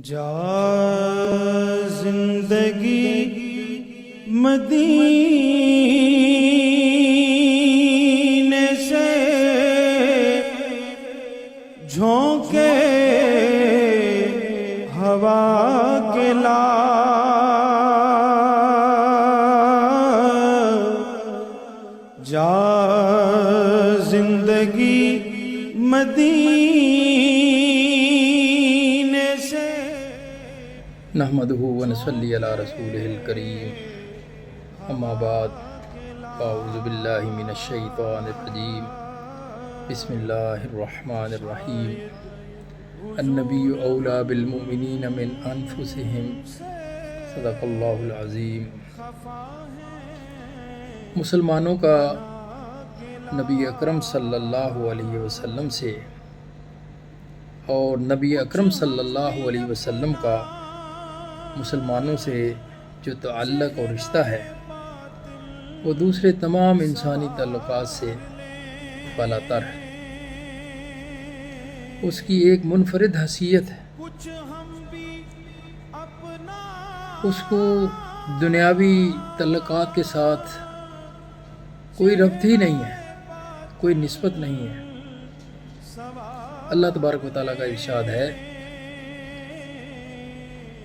جا زندگی مدینے سے جھونکے ہوا کے لا جا زندگی مدینے سے نحمدہ ونصلی علی رسولہ الکریم اما بعد اعوذ باللہ من الشیطان الرجیم بسم اللہ الرحمن الرحیم النبی اولی بالمؤمنین من انفسہم صدق اللہ العظیم۔ مسلمانوں کا نبی اکرم صلی اللہ علیہ وسلم سے اور نبی اکرم صلی اللہ علیہ وسلم کا مسلمانوں سے جو تعلق اور رشتہ ہے وہ دوسرے تمام انسانی تعلقات سے بالا تر ہے۔ اس کی ایک منفرد حیثیت ہے، اس کو دنیاوی تعلقات کے ساتھ کوئی ربط ہی نہیں ہے، کوئی نسبت نہیں ہے۔ اللہ تبارک و تعالیٰ کا ارشاد ہے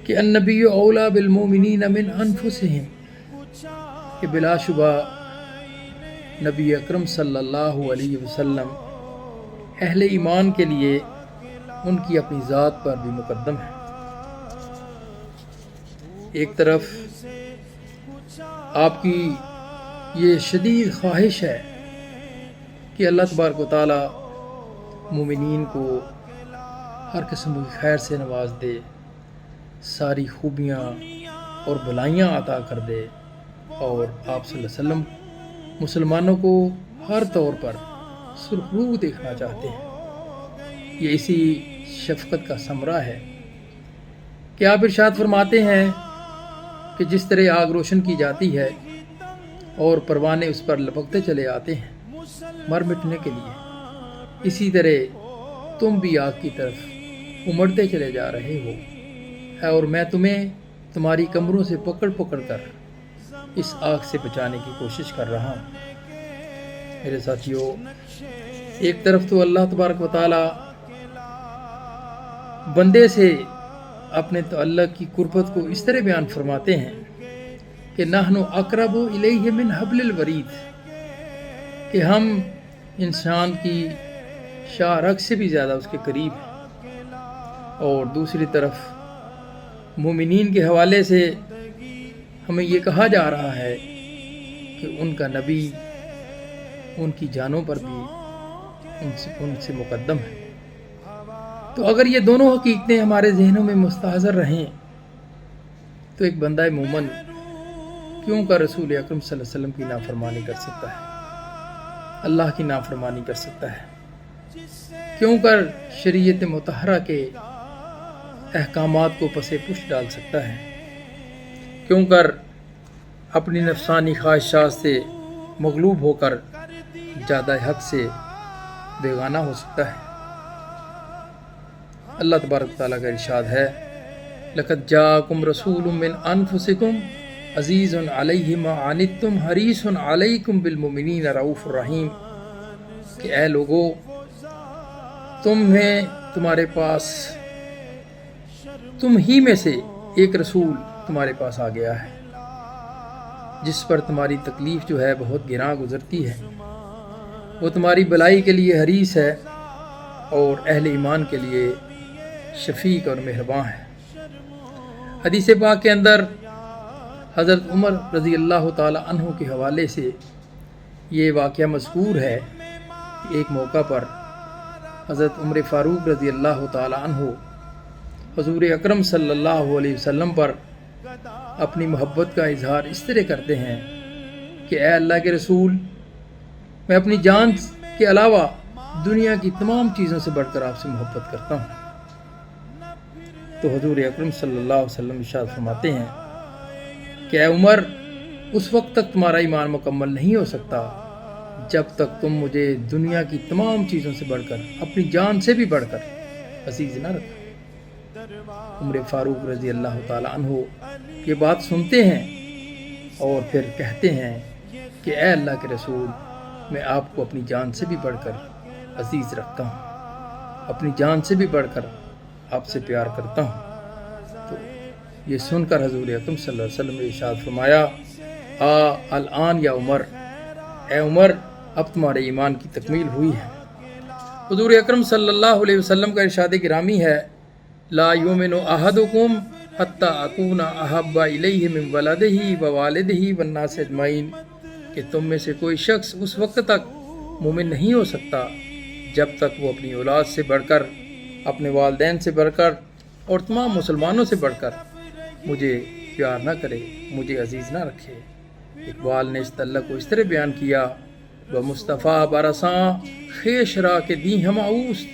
کہ النبی اولی بالمؤمنین من انفسہم، کہ بلا شبہ نبی اکرم صلی اللہ علیہ وسلم اہل ایمان کے لیے ان کی اپنی ذات پر بھی مقدم ہے۔ ایک طرف آپ کی یہ شدید خواہش ہے کہ اللہ تبارک و تعالیٰ مومنین کو ہر قسم کی خیر سے نواز دے، ساری خوبیاں اور بھلائیاں عطا کر دے، اور آپ صلی اللہ علیہ وسلم مسلمانوں کو ہر طور پر سرخرو دیکھنا چاہتے ہیں۔ یہ اسی شفقت کا ثمرہ ہے کہ آپ ارشاد فرماتے ہیں کہ جس طرح آگ روشن کی جاتی ہے اور پروانے اس پر لپکتے چلے آتے ہیں مر مٹنے کے لیے، اسی طرح تم بھی آگ کی طرف امڑتے چلے جا رہے ہو، اور میں تمہیں تمہاری کمروں سے پکڑ پکڑ کر اس آگ سے بچانے کی کوشش کر رہا ہوں۔ میرے ساتھیو، ایک طرف تو اللہ تبارک و تعالی بندے سے اپنے تعلق کی قربت کو اس طرح بیان فرماتے ہیں کہ نحن اقرب الیہ من حبل الورید، کہ ہم انسان کی شاہ رگ سے بھی زیادہ اس کے قریب ہیں۔ اور دوسری طرف مومنین کے حوالے سے ہمیں یہ کہا جا رہا ہے کہ ان کا نبی ان کی جانوں پر بھی ان سے مقدم ہے۔ تو اگر یہ دونوں حقیقتیں ہمارے ذہنوں میں مستحضر رہیں تو ایک بندہ مومن کیوں کر رسول اکرم صلی اللہ علیہ وسلم کی نافرمانی کر سکتا ہے، اللہ کی نافرمانی کر سکتا ہے؟ کیوں کر شریعت مطہرہ کے احکامات کو پسے پشت ڈال سکتا ہے؟ کیوں کر اپنی نفسانی خواہشات سے مغلوب ہو کر زیادہ حق سے بیگانہ ہو سکتا ہے؟ اللہ تبارک تعالیٰ کا ارشاد ہے لَقَدْ جَاءَكُمْ رَسُولٌ مِّنْ أَنفُسِكُمْ عَزِيزٌ عَلَيْهِ مَا عَنِتُّمْ حَرِيصٌ عَلَيْكُمْ بِالْمُؤْمِنِينَ رَءُوفٌ رَحِيمٌ، کہ اے لوگو، تمہارے پاس تم ہی میں سے ایک رسول تمہارے پاس آ گیا ہے جس پر تمہاری تکلیف جو ہے بہت گراں گزرتی ہے، وہ تمہاری بلائی کے لیے حریص ہے اور اہل ایمان کے لیے شفیق اور مہرباں ہے۔ حدیث پاک کے اندر حضرت عمر رضی اللہ تعالی عنہ کے حوالے سے یہ واقعہ مذکور ہے کہ ایک موقع پر حضرت عمر فاروق رضی اللہ تعالی عنہ حضور اکرم صلی اللہ علیہ وسلم پر اپنی محبت کا اظہار اس طرح کرتے ہیں کہ اے اللہ کے رسول، میں اپنی جان کے علاوہ دنیا کی تمام چیزوں سے بڑھ کر آپ سے محبت کرتا ہوں۔ تو حضور اکرم صلی اللہ علیہ وسلم ارشاد فرماتے ہیں کہ اے عمر، اس وقت تک تمہارا ایمان مکمل نہیں ہو سکتا جب تک تم مجھے دنیا کی تمام چیزوں سے بڑھ کر، اپنی جان سے بھی بڑھ کر عزیز نہ رکھو۔ عمر فاروق رضی اللہ تعالیٰ عنہ یہ بات سنتے ہیں اور پھر کہتے ہیں کہ اے اللہ کے رسول، میں آپ کو اپنی جان سے بھی بڑھ کر عزیز رکھتا ہوں، اپنی جان سے بھی بڑھ کر آپ سے پیار کرتا ہوں۔ تو یہ سن کر حضور اکرم صلی اللہ علیہ وسلم نے ارشاد فرمایا، الآن یا عمر، اے عمر، اب تمہارے ایمان کی تکمیل ہوئی ہے۔ حضور اکرم صلی اللہ علیہ وسلم کا ارشاد گرامی ہے، لا یؤمن احدکم حتی اکون احب الیہ من ولدہ ووالدہ والناس اجمعین، کہ تم میں سے کوئی شخص اس وقت تک مومن نہیں ہو سکتا جب تک وہ اپنی اولاد سے بڑھ کر، اپنے والدین سے بڑھ کر اور تمام مسلمانوں سے بڑھ کر مجھے پیار نہ کرے، مجھے عزیز نہ رکھے۔ اقبال نے اس تعلق کو اس طرح بیان کیا، بمصطفیٰ برساں خیش را کے دی ہم اوست،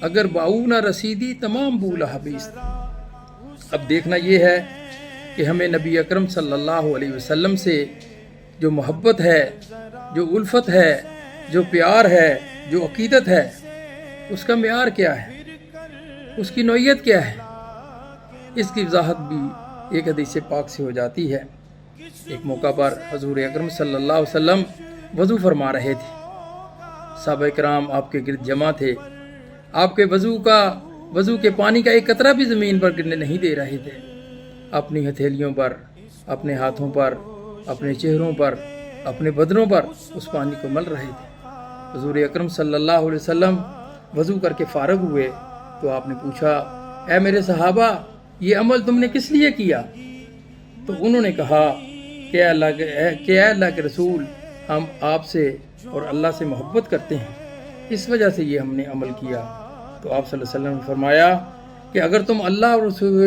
اگر باؤ نہ رسیدی تمام بولا حبیست۔ اب دیکھنا یہ ہے کہ ہمیں نبی اکرم صلی اللہ علیہ وسلم سے جو محبت ہے، جو الفت ہے، جو پیار ہے، جو عقیدت ہے، اس کا معیار کیا ہے، اس کی نوعیت کیا ہے، اس کی وضاحت بھی ایک حدیث پاک سے ہو جاتی ہے۔ ایک موقع پر حضور اکرم صلی اللہ علیہ وسلم وضو فرما رہے تھے، صحابہ کرام آپ کے گرد جمع تھے، آپ کے وضو کے پانی کا ایک قطرہ بھی زمین پر گرنے نہیں دے رہے تھے، اپنی ہتھیلیوں پر، اپنے ہاتھوں پر، اپنے چہروں پر، اپنے بدنوں پر اس پانی کو مل رہے تھے۔ حضور اکرم صلی اللہ علیہ وسلم وضو کر کے فارغ ہوئے تو آپ نے پوچھا، اے میرے صحابہ، یہ عمل تم نے کس لیے کیا؟ تو انہوں نے کہا کہ اے اللہ کے رسول، ہم آپ سے اور اللہ سے محبت کرتے ہیں، اس وجہ سے یہ ہم نے عمل کیا۔ تو آپ صلی اللہ علیہ وسلم نے فرمایا کہ اگر تم اللہ اور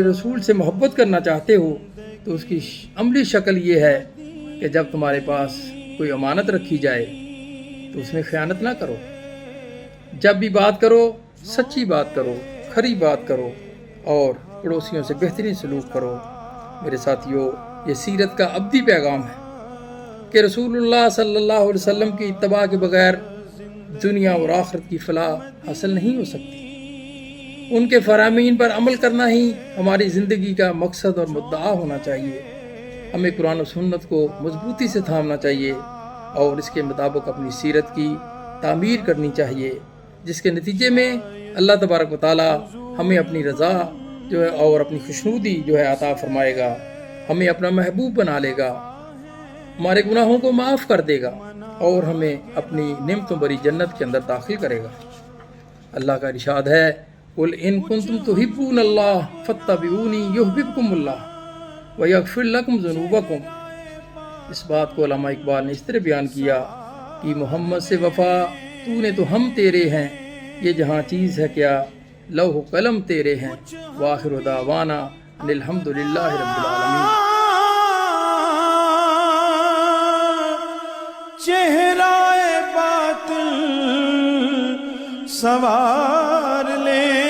رسول سے محبت کرنا چاہتے ہو تو اس کی عملی شکل یہ ہے کہ جب تمہارے پاس کوئی امانت رکھی جائے تو اس میں خیانت نہ کرو، جب بھی بات کرو سچی بات کرو، کھری بات کرو اور پڑوسیوں سے بہترین سلوک کرو۔ میرے ساتھیو، یہ سیرت کا ابدی پیغام ہے کہ رسول اللہ صلی اللہ علیہ وسلم کی اتباع کے بغیر دنیا اور آخرت کی فلاح حاصل نہیں ہو سکتی۔ ان کے فرامین پر عمل کرنا ہی ہماری زندگی کا مقصد اور مدعا ہونا چاہیے۔ ہمیں قرآن و سنت کو مضبوطی سے تھامنا چاہیے اور اس کے مطابق اپنی سیرت کی تعمیر کرنی چاہیے، جس کے نتیجے میں اللہ تبارک و تعالی ہمیں اپنی رضا جو ہے اور اپنی خوشنودی جو ہے عطا فرمائے گا، ہمیں اپنا محبوب بنا لے گا، ہمارے گناہوں کو معاف کر دے گا اور ہمیں اپنی نعمتوں بری جنت کے اندر داخل کرے گا۔ اللہ کا ارشاد ہے، قُلْ إِن كُنتُمْ تُحِبُّونَ اللَّهَ فَاتَّبِعُونِي يُحْبِبْكُمُ اللَّهُ وَيَغْفِرْ لَكُمْ ذُنُوبَكُمْ۔ اس بات کو علامہ اقبال نے اس طرح بیان کیا کہ محمد سے وفا تو نے تو ہم تیرے ہیں، یہ جہاں چیز ہے کیا لوح و قلم تیرے ہیں، وآخر دعوانا ان الحمد للہ رب العالمین۔ چہرہ باطل سوار لے